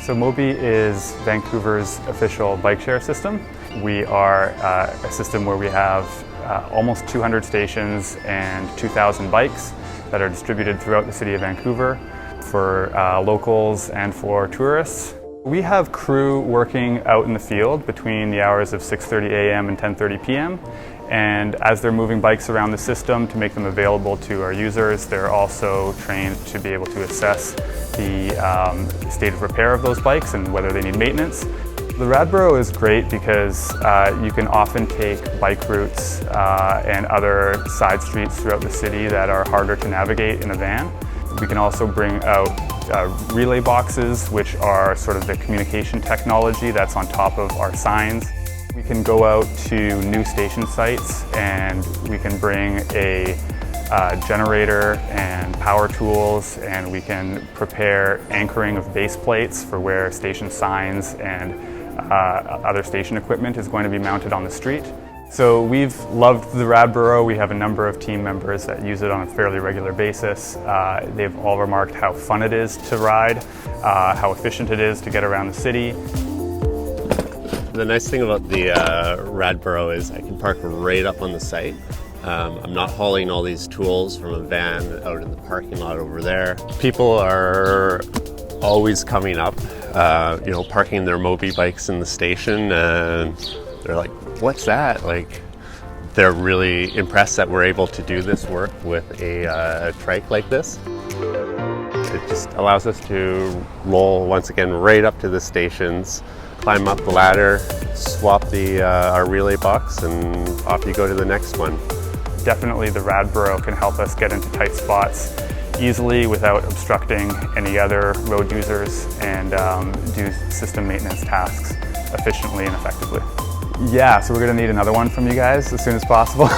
So Mobi is Vancouver's official bike share system. We are a system where we have almost 200 stations and 2,000 bikes that are distributed throughout the city of Vancouver for locals and for tourists. We have crew working out in the field between the hours of 6:30 a.m. and 10:30 p.m. And as they're moving bikes around the system to make them available to our users, they're also trained to be able to assess the state of repair of those bikes and whether they need maintenance. The RadBurro is great because you can often take bike routes and other side streets throughout the city that are harder to navigate in a van. We can also bring out relay boxes, which are sort of the communication technology that's on top of our signs. We can go out to new station sites and we can bring a generator and power tools, and we can prepare anchoring of base plates for where station signs and other station equipment is going to be mounted on the street. So we've loved the RadBurro. We have a number of team members that use it on a fairly regular basis. They've all remarked how fun it is to ride, how efficient it is to get around the city. The nice thing about the RadBurro is I can park right up on the site. I'm not hauling all these tools from a van out in the parking lot over there. People are always coming up, parking their Mobi bikes in the station, and they're like, "What's that?" Like, they're really impressed that we're able to do this work with a trike like this. It just allows us to roll once again right up to the stations, climb up the ladder, swap our relay box, and off you go to the next one. Definitely the RadBurro can help us get into tight spots easily without obstructing any other road users and do system maintenance tasks efficiently and effectively. Yeah, so we're going to need another one from you guys as soon as possible.